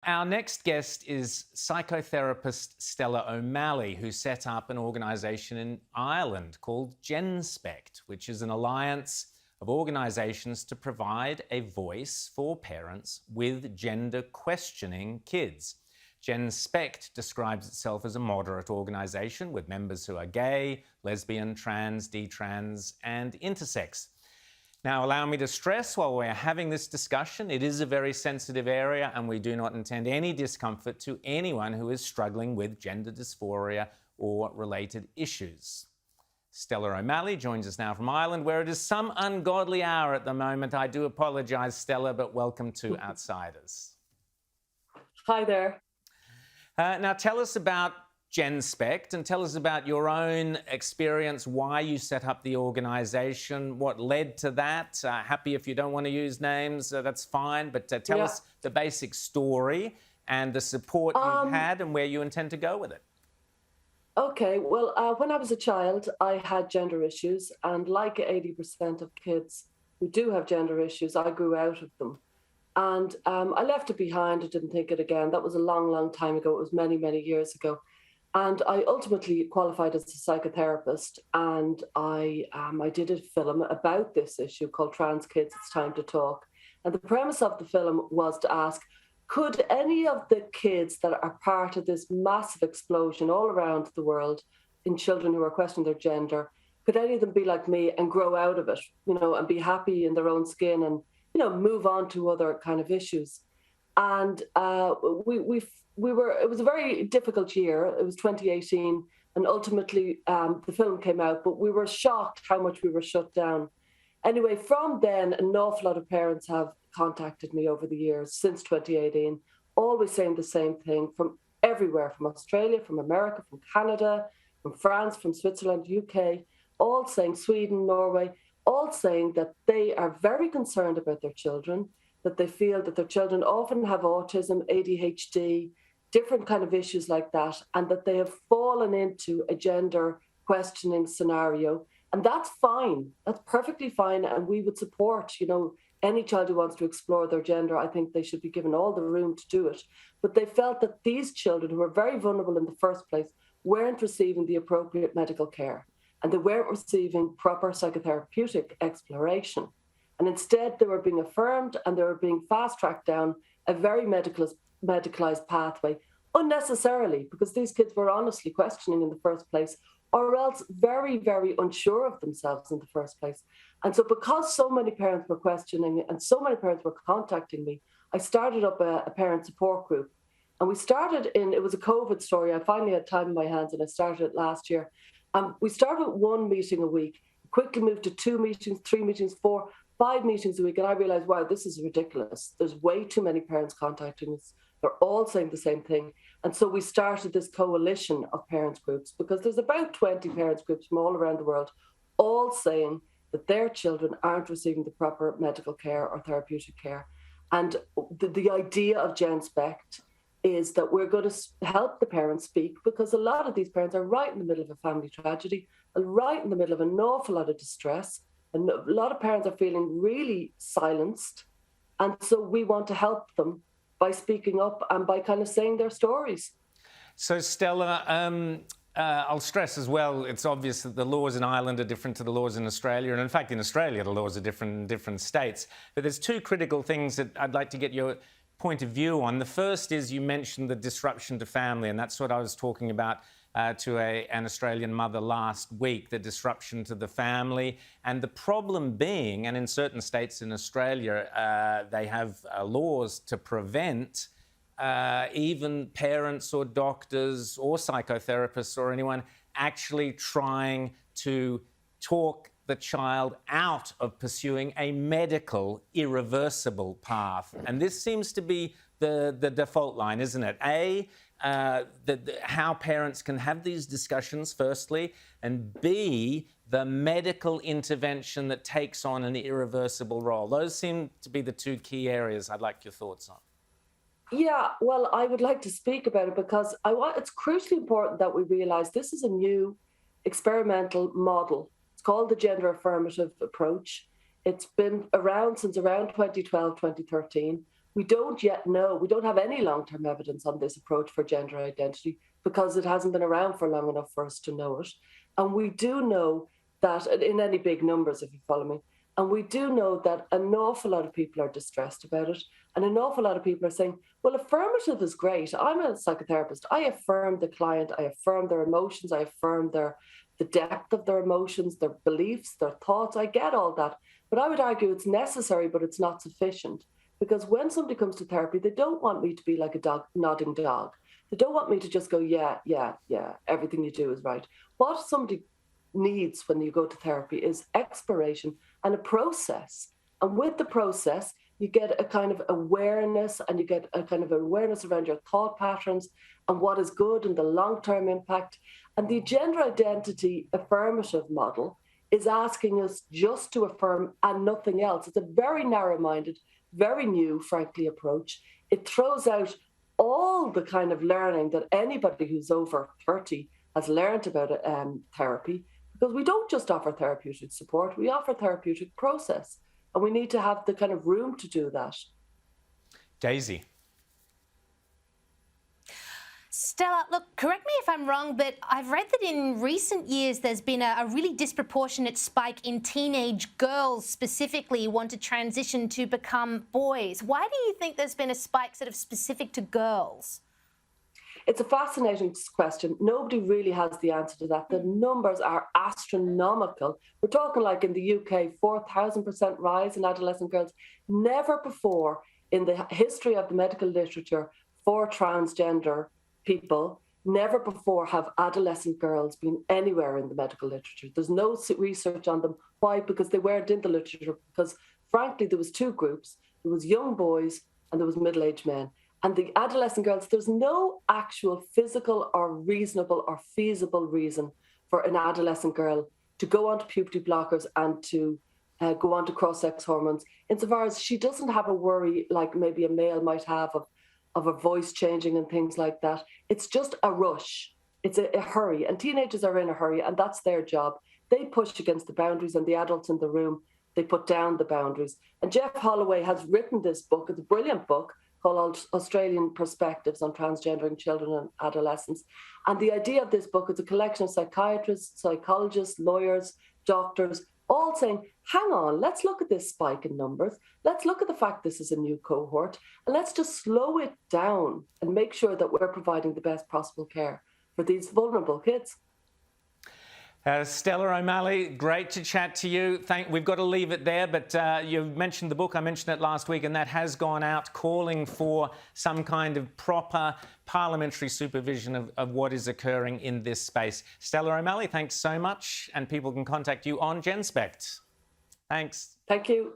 Our next guest is psychotherapist Stella O'Malley, who set up an organisation in Ireland called Genspect, which is an alliance of organisations to provide a voice for parents with gender questioning kids. Genspect describes itself as a moderate organisation with members who are gay, lesbian, trans, detrans and intersex. Now, allow me to stress while we're having this discussion, it is a very sensitive area and we do not intend any discomfort to anyone who is struggling with gender dysphoria or related issues. Stella O'Malley joins us now from Ireland, where it is some ungodly hour at the moment. I do apologise, Stella, but welcome to Outsiders. Hi there. Now, tell us about Genspect and tell us about your own experience, why you set up the organisation, what led to that. Happy if you don't want to use names, that's fine, but tell us the basic story and the support you've had and where you intend to go with it. Okay, well, when I was a child, I had gender issues, and like 80% of kids who do have gender issues, I grew out of them. And I left it behind. I didn't think it again. That was a long, long time ago. It was many, many years ago. And I ultimately qualified as a psychotherapist, and I did a film about this issue called Trans Kids, It's Time to Talk. And the premise of the film was to ask, could any of the kids that are part of this massive explosion all around the world in children who are questioning their gender, could any of them be like me and grow out of it, and be happy in their own skin and, move on to other kind of issues? And it was a very difficult year. It was 2018, and ultimately the film came out, but we were shocked how much we were shut down. Anyway, from then, an awful lot of parents have contacted me over the years since 2018, always saying the same thing from everywhere, from Australia, from America, from Canada, from France, from Switzerland, UK, all saying, Sweden, Norway, all saying that they are very concerned about their children, that they feel that their children often have autism, ADHD, different kind of issues like that, and that they have fallen into a gender questioning scenario. And that's fine. That's perfectly fine. And we would support, any child who wants to explore their gender. I think they should be given all the room to do it. But they felt that these children, who were very vulnerable in the first place, weren't receiving the appropriate medical care, and they weren't receiving proper psychotherapeutic exploration. And instead, they were being affirmed and they were being fast-tracked down a very medicalised pathway unnecessarily, because these kids were honestly questioning in the first place, or else very, very unsure of themselves in the first place. And so because so many parents were questioning and so many parents were contacting me, I started up a parent support group. And we started it was a COVID story. I finally had time in my hands and I started it last year. We started with one meeting a week, quickly moved to 2 meetings, 3 meetings, 4, 5 meetings a week. And I realized, wow, this is ridiculous. There's way too many parents contacting us. They're all saying the same thing. And so we started this coalition of parents groups, because there's about 20 parents groups from all around the world, all saying that their children aren't receiving the proper medical care or therapeutic care. And the idea of Genspect is that we're going to help the parents speak, because a lot of these parents are right in the middle of a family tragedy and right in the middle of an awful lot of distress. And a lot of parents are feeling really silenced. And so we want to help them by speaking up and by kind of saying their stories. So, Stella, I'll stress as well, it's obvious that the laws in Ireland are different to the laws in Australia. And in fact, in Australia, the laws are different in different states. But there's two critical things that I'd like to get your point of view on. The first is, you mentioned the disruption to family, and that's what I was talking about to an Australian mother last week, the disruption to the family. And the problem being, and in certain states in Australia, they have laws to prevent even parents or doctors or psychotherapists or anyone actually trying to talk the child out of pursuing a medical, irreversible path. And this seems to be the default line, isn't it? How parents can have these discussions, firstly, and B, the medical intervention that takes on an irreversible role. Those seem to be the two key areas I'd like your thoughts on. Yeah, well, I would like to speak about it, because it's crucially important that we realise this is a new experimental model. It's called the gender affirmative approach. It's been around since around 2012, 2013. We don't yet know, we don't have any long-term evidence on this approach for gender identity because it hasn't been around for long enough for us to know it. And we do know that, in any big numbers, if you follow me, and we do know that an awful lot of people are distressed about it. And an awful lot of people are saying, well, affirmative is great. I'm a psychotherapist. I affirm the client. I affirm their emotions. I affirm the depth of their emotions, their beliefs, their thoughts. I get all that. But I would argue it's necessary, but it's not sufficient. Because when somebody comes to therapy, they don't want me to be like a dog, nodding dog. They don't want me to just go, yeah, yeah, yeah, everything you do is right. What somebody needs when you go to therapy is exploration and a process. And with the process, you get a kind of awareness, and you get a kind of awareness around your thought patterns and what is good and the long-term impact. And the gender identity affirmative model is asking us just to affirm and nothing else. It's a very narrow-minded, very new, frankly, approach. It throws out all the kind of learning that anybody who's over 30 has learned about therapy, because we don't just offer therapeutic support, we offer therapeutic process. And we need to have the kind of room to do that. Daisy. Stella, look, correct me if I'm wrong, but I've read that in recent years there's been a really disproportionate spike in teenage girls specifically want to transition to become boys. Why do you think there's been a spike sort of specific to girls? It's a fascinating question. Nobody really has the answer to that. The numbers are astronomical. We're talking like in the UK, 4,000% rise in adolescent girls. Never before in the history of the medical literature for transgender people, never before have adolescent girls been anywhere in the medical literature. There's no research on them. Why? Because they weren't in the literature. Because frankly, there was two groups. There was young boys and there was middle-aged men. And the adolescent girls, there's no actual physical or reasonable or feasible reason for an adolescent girl to go onto puberty blockers and to go onto cross-sex hormones, insofar as she doesn't have a worry like maybe a male might have of a voice changing and things like that. It's just a rush. It's a hurry. And teenagers are in a hurry, and that's their job. They push against the boundaries, and the adults in the room, they put down the boundaries. And Jeff Holloway has written this book. It's a brilliant book called Australian Perspectives on Transgendering Children and Adolescents. And the idea of this book is a collection of psychiatrists, psychologists, lawyers, doctors, all saying, hang on, let's look at this spike in numbers. Let's look at the fact this is a new cohort, and let's just slow it down and make sure that we're providing the best possible care for these vulnerable kids. Stella O'Malley, great to chat to you. We've got to leave it there, but you mentioned the book. I mentioned it last week, and that has gone out calling for some kind of proper parliamentary supervision of what is occurring in this space. Stella O'Malley, thanks so much, and people can contact you on Genspect. Thanks. Thank you.